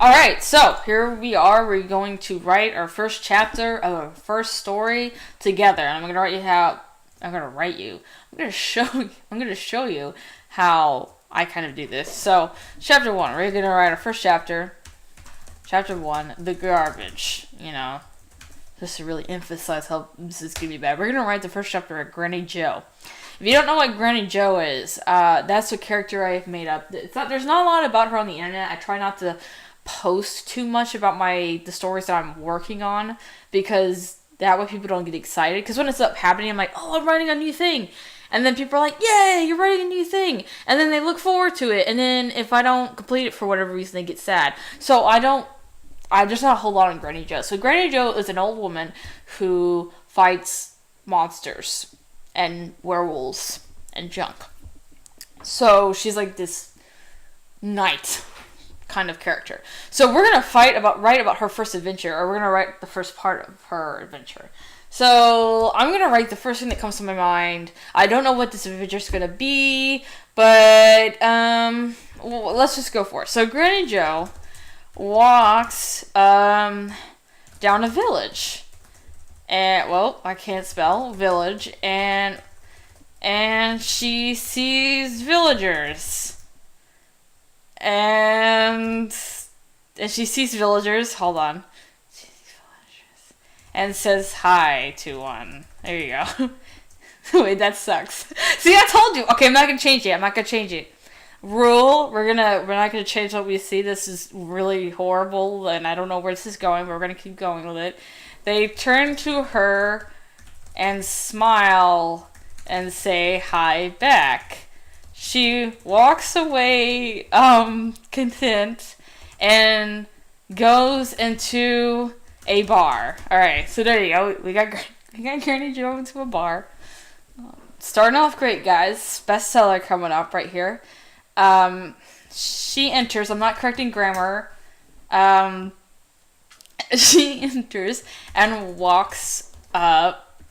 Alright, so here we are. We're going to write our first chapter of our first story together. And I'm going to write you how. I'm going to write you. I'm going to show you how I kind of do this. So, chapter 1. We're going to write our first chapter. Chapter 1, the garbage. Just to really emphasize how this is going to be bad. We're going to write the first chapter of Granny Jo. If you don't know what Granny Jo is, that's a character I've made up. There's not a lot about her on the internet. I try not to post too much about the stories that I'm working on, because that way people don't get excited. Because when it's up happening, I'm like, oh, I'm writing a new thing. And then people are like, yay, you're writing a new thing. And then they look forward to it. And then if I don't complete it for whatever reason, they get sad. So there's not a whole lot on Granny Jo. So Granny Jo is an old woman who fights monsters and werewolves and junk. So she's like this knight kind of character. So we're gonna write about her first adventure, or we're gonna write the first part of her adventure. So I'm gonna write the first thing that comes to my mind. I don't know what this adventure is gonna be, but let's just go for it. So Granny Jo walks down a village, and I can't spell village, and she sees villagers. And she sees villagers. Hold on. She sees villagers and says hi to one. There you go. Wait, that sucks. See, I told you. Okay, I'm not gonna change it. Rule: we're not gonna change what we see. This is really horrible, and I don't know where this is going, but we're gonna keep going with it. They turn to her and smile and say hi back. She walks away, content, and goes into a bar. Alright, so there you go. We got Granny Jo into a bar. Starting off great, guys. Bestseller coming up right here. She enters. I'm not correcting grammar. She enters and walks up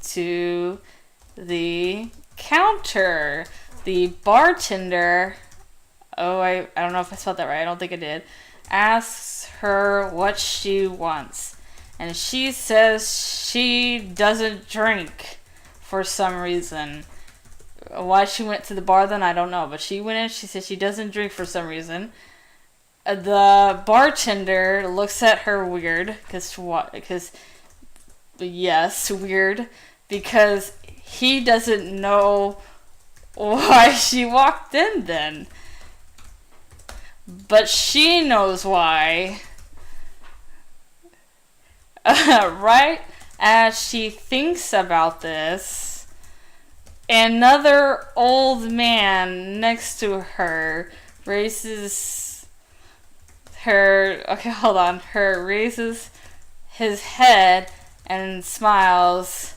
to the counter. The bartender, I don't know if I spelled that right, I don't think I did, asks her what she wants. And she says she doesn't drink for some reason. Why she went to the bar then, I don't know. But she went in, she said she doesn't drink for some reason. The bartender looks at her weird, weird, because he doesn't know why she walked in then. But she knows why. Right as she thinks about this, another old man next to her raises his head and smiles.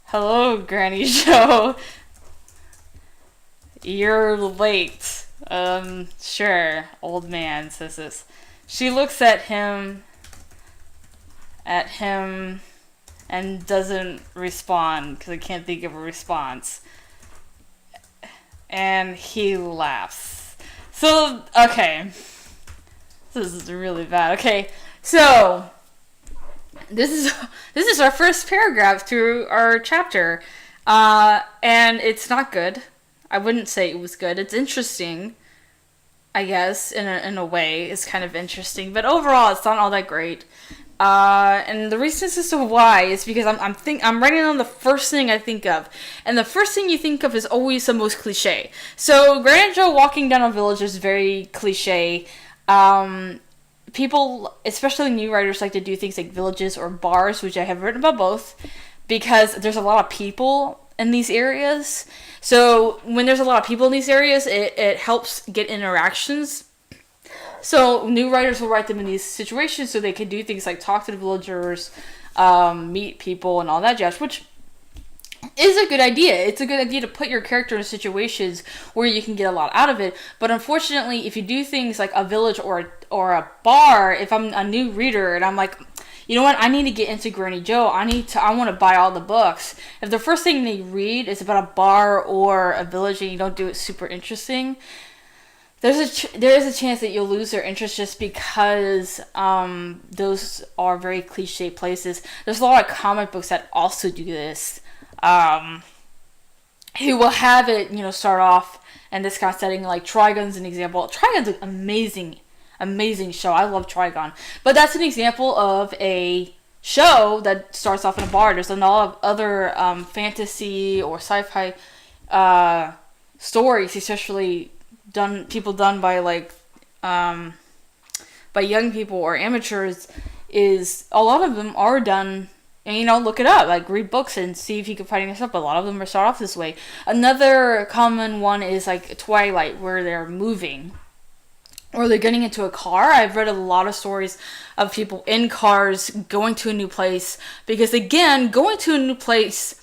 Hello, Granny Jo. You're late. Sure, old man says this. She looks at him and doesn't respond, because I can't think of a response. And he laughs. So, okay. This is really bad. Okay, so this is our first paragraph through our chapter. And it's not good. I wouldn't say it was good. It's interesting, I guess, in a way. It's kind of interesting, but overall, it's not all that great. And the reason as to why is because I'm writing on the first thing I think of, and the first thing you think of is always the most cliche. So Granny Jo walking down a village is very cliche. People, especially new writers, like to do things like villages or bars, which I have written about both, because there's a lot of people in these areas. So when there's a lot of people in these areas, it helps get interactions. So new writers will write them in these situations so they can do things like talk to the villagers, meet people, and all that jazz, which is a good idea. It's a good idea to put your character in situations where you can get a lot out of it. But unfortunately, if you do things like a village or a bar, if I'm a new reader and I'm like, you know what, I need to get into Granny Jo, I want to buy all the books. If the first thing they read is about a bar or a village and you don't do it super interesting, there is a chance that you'll lose their interest just because those are very cliche places. There's a lot of comic books that also do this. Who will have it, start off in this kind of setting, like Trigun's an example. Trigun's an amazing show. I love Trigun. But that's an example of a show that starts off in a bar. There's a lot of other fantasy or sci-fi stories, especially done by by young people or amateurs. Is a lot of them are done. And look it up, like read books and see if you can find yourself. But a lot of them are start off this way. Another common one is like Twilight, where they're moving or they're getting into a car. I've read a lot of stories of people in cars going to a new place because, again, going to a new place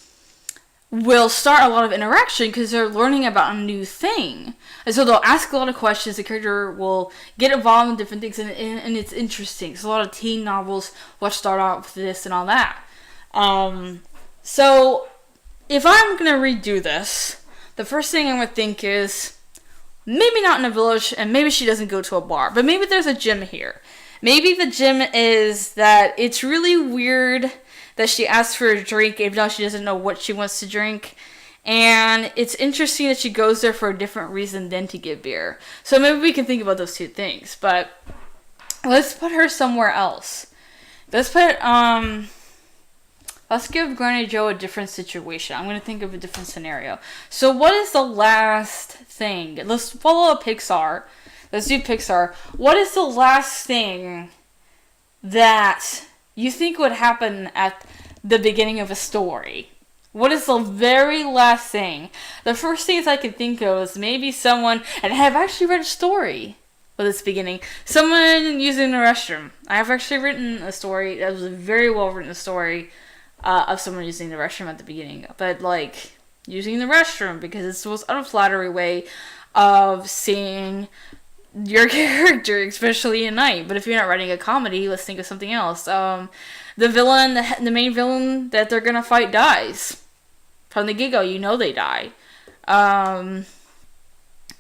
will start a lot of interaction because they're learning about a new thing. And so they'll ask a lot of questions. The character will get involved in different things, and it's interesting. So a lot of teen novels will start out with this and all that. So if I'm going to redo this, the first thing I would think is maybe not in a village, and maybe she doesn't go to a bar, but maybe there's a gym here. Maybe the gym is that it's really weird that she asks for a drink even though she doesn't know what she wants to drink. And it's interesting that she goes there for a different reason than to get beer. So maybe we can think about those two things. But let's put her somewhere else. Let's give Granny Jo a different situation. I'm going to think of a different scenario. So what is the last thing? Let's follow Pixar. Let's do Pixar. What is the last thing that you think would happen at the beginning of a story? What is the very last thing? The first things I can think of is maybe someone, and I have actually read a story with this beginning, someone using the restroom. I have actually written a story that was a very well written story of someone using the restroom at the beginning. But like using the restroom because it's the most unflattering way of seeing your character, especially at night. But if you're not writing a comedy, let's think of something else. The villain, the main villain that they're gonna fight dies. From the get-go, they die.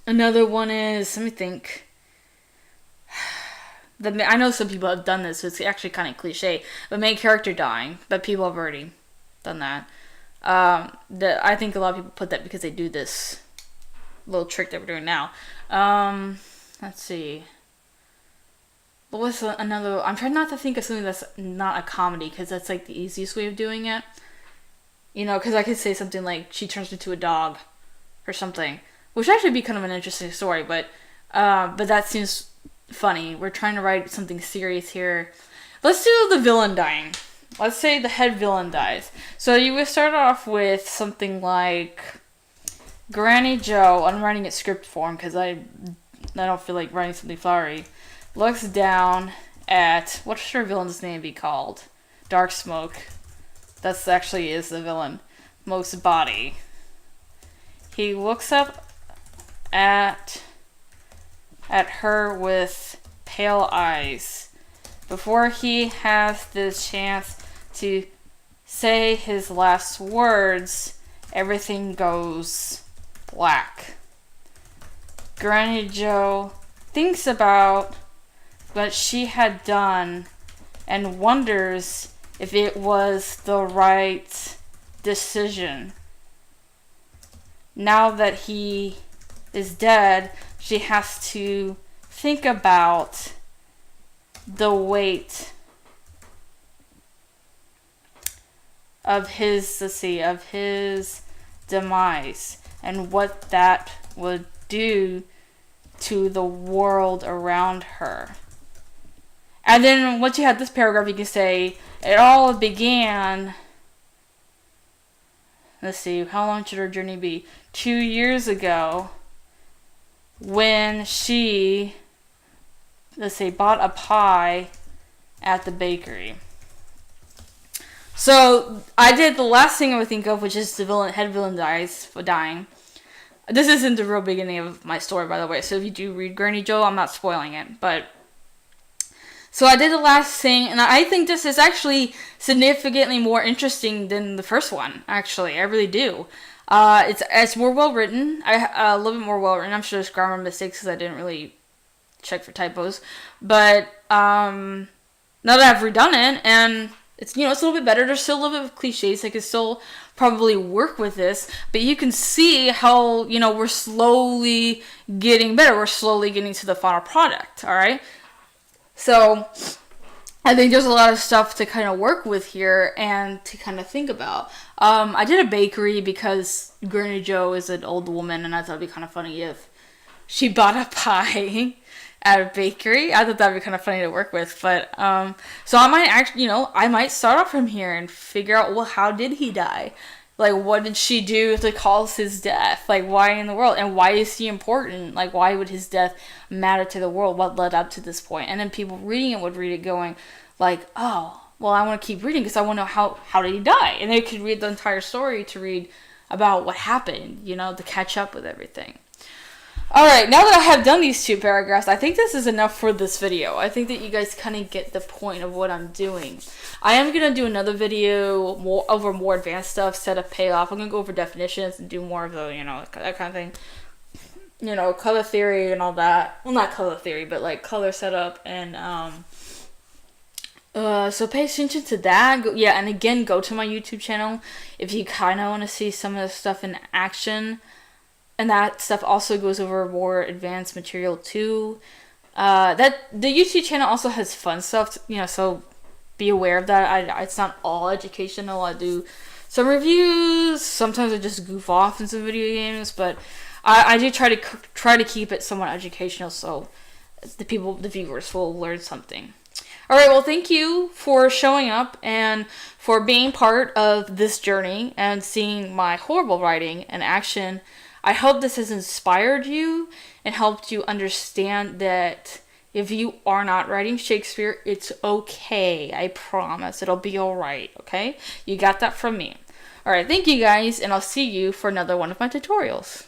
Another one is, let me think. I know some people have done this, so it's actually kind of cliche. The main character dying, but people have already done that. I think a lot of people put that because they do this little trick that we're doing now. Let's see. What was another? I'm trying not to think of something that's not a comedy because that's like the easiest way of doing it. Because I could say something like she turns into a dog or something, which actually be kind of an interesting story, but that seems funny. We're trying to write something serious here. Let's do the villain dying. Let's say the head villain dies. So you would start off with something like Granny Jo. I'm writing it script form because I don't feel like writing something flowery. Looks down at, what should her villain's name be called? Dark Smoke. That's actually is the villain. Smoke's body. He looks up at her with pale eyes. Before he has this chance to say his last words, everything goes black. Granny Jo thinks about what she had done and wonders if it was the right decision. Now that he is dead, she has to think about the weight of his demise and what that would do to the world around her. And then once you have this paragraph, you can say, it all began, let's see, how long should her journey be? 2 years ago, when she, bought a pie at the bakery. So, I did the last thing I would think of, which is the head villain dying. This isn't the real beginning of my story, by the way, so if you do read Granny Jo, I'm not spoiling it, but so I did the last thing, and I think this is actually significantly more interesting than the first one, actually. I really do. It's more well written. A little bit more well written. I'm sure there's grammar mistakes because I didn't really check for typos. But now that I've redone it, and it's it's a little bit better. There's still a little bit of cliches. I could still probably work with this, but you can see how we're slowly getting better. We're slowly getting to the final product. All right. So I think there's a lot of stuff to kind of work with here and to kind of think about. I did a bakery because Granny Jo is an old woman, and I thought it'd be kind of funny if she bought a pie at a bakery. I thought that'd be kind of funny to work with. But so I might actually, I might start off from here and figure out, well, how did he die? Like, what did she do to cause his death? Like, why in the world? And why is he important? Like, why would his death matter to the world? What led up to this point? And then people reading it would read it going, like, oh, well, I want to keep reading because I want to know how did he die? And they could read the entire story to read about what happened, to catch up with everything. Alright, now that I have done these 2 paragraphs, I think this is enough for this video. I think that you guys kind of get the point of what I'm doing. I am going to do another video over more advanced stuff, setup, payoff. I'm going to go over definitions and do more of the, that kind of thing. Color theory and all that. Well, not color theory, but like color setup and, so pay attention to that. And again, go to my YouTube channel if you kind of want to see some of the stuff in action. And that stuff also goes over more advanced material too. That the YouTube channel also has fun stuff, so be aware of that. It's not all educational. I do some reviews. Sometimes I just goof off in some video games, but I do try to keep it somewhat educational, so the viewers will learn something. All right, well, thank you for showing up and for being part of this journey and seeing my horrible writing and action. I hope this has inspired you and helped you understand that if you are not writing Shakespeare, it's okay. I promise. It'll be all right, okay? You got that from me. All right, thank you guys, and I'll see you for another one of my tutorials.